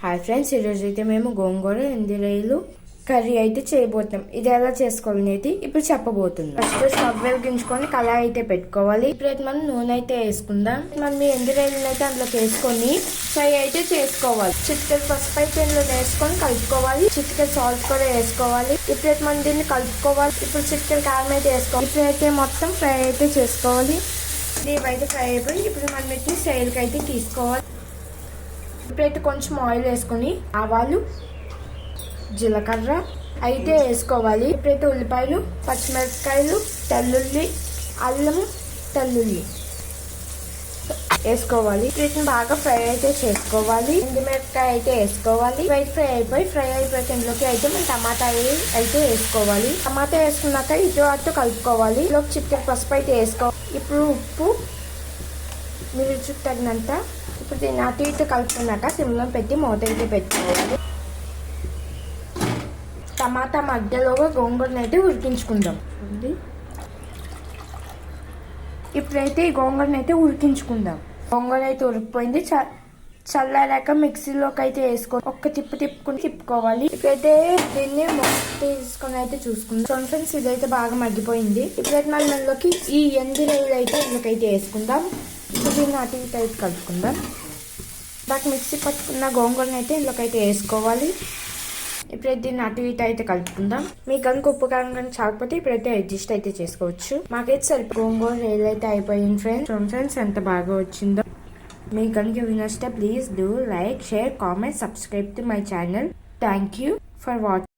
Hi friends, ఈరోజు అయితే మేము గోంగూర ఎండిరాయిలు కర్రీ అయితే చేయబోతున్నాం. ఇది ఎలా చేసుకోవాలనేది ఇప్పుడు చెప్పబోతున్నాం. ఫస్ట్ స్టవ్ వెలిగించుకొని కళాయి అయితే పెట్టుకోవాలి. ఇప్పుడైతే మనం నూనె అయితే వేసుకుందాం. మనం ఈ ఎండిరాయిలను అయితే అందులోకి వేసుకొని ఫ్రై అయితే చేసుకోవాలి. చిటికెడు పసుపు అయితే ఇందులో వేసుకొని కలుపుకోవాలి. చిటికెడు సాల్ట్ కూడా వేసుకోవాలి. ఇప్పుడైతే మనం దీన్ని కలుపుకోవాలి. ఇప్పుడు చిటికెడు కారం అయితే వేసుకోవాలి. ఇప్పుడైతే మొత్తం ఫ్రై అయితే చేసుకోవాలి. ఇవైతే ఫ్రై అయిపోయి ఇప్పుడు మనం వీటిని సైడ్కి అయితే తీసుకోవాలి. ఇప్పుడైతే కొంచెం ఆయిల్ వేసుకొని ఆవాలు, జీలకర్ర అయితే వేసుకోవాలి. ఇప్పుడైతే ఉల్లిపాయలు, పచ్చిమిరపకాయలు, తెల్లుల్లి, అల్లం, తెల్లుల్లి వేసుకోవాలి. వీటిని బాగా ఫ్రై అయితే చేసుకోవాలి. ఎండుమిరపకాయ అయితే వేసుకోవాలి. ఫ్రై అయిపోయి ఇందులోకి అయితే మనం టమాటా అయితే వేసుకోవాలి. టమాటా వేసుకున్నాక ఇటు అటు కలుపుకోవాలి. ఇందులో చిటికెడు పసుపు అయితే వేసుకోవాలి. ఇప్పుడు ఉప్పు మీ రుచికి తగినంత. ఇప్పుడు దీన్ని అటు ఇటు కలుపుకున్నాక సిమ్లో పెట్టి మూత అయితే పెట్టుకోవాలి. టమాటా మధ్యలోగా గోంగూరను అయితే ఉడికించుకుందాం. ఇప్పుడైతే ఈ గోంగూరను అయితే ఉడికించుకుందాం. గోంగూర అయితే ఉడికిపోయింది. చల్లారాక మిక్సీలోకి అయితే వేసుకొని ఒక్క తిప్పుకోవాలి. ఇప్పుడైతే దీన్ని తీసుకొని అయితే చూసుకుందాం. ఫ్రెండ్స్, ఇదైతే బాగా మగ్గిపోయింది. ఇప్పుడైతే మనం ఇందులోకి ఈ ఎండిరాయిలు అయితే ఇందులోకైతే వేసుకుందాం. ఇప్పుడు దీన్ని అటు ఇటు అయితే కలుపుకుందాం. బాగా మిక్సీ పట్టుకున్న గోంగూరను అయితే ఇందులోకైతే వేసుకోవాలి. ఇప్పుడైతే దీన్ని అటు ఇటు అయితే కలుపుకుందాం. మీకు కనుక ఉప్పు కారం కానీ చాకపోతే ఇప్పుడైతే అడ్జస్ట్ అయితే చేసుకోవచ్చు. మాకైతే సరిపో గోంగూర ఏదైతే అయిపోయింది ఫ్రెండ్స్ ఎంత బాగా వచ్చిందో. మీకు కనుక నచ్చితే please do like, share, comment, subscribe to my channel. Thank you for watching.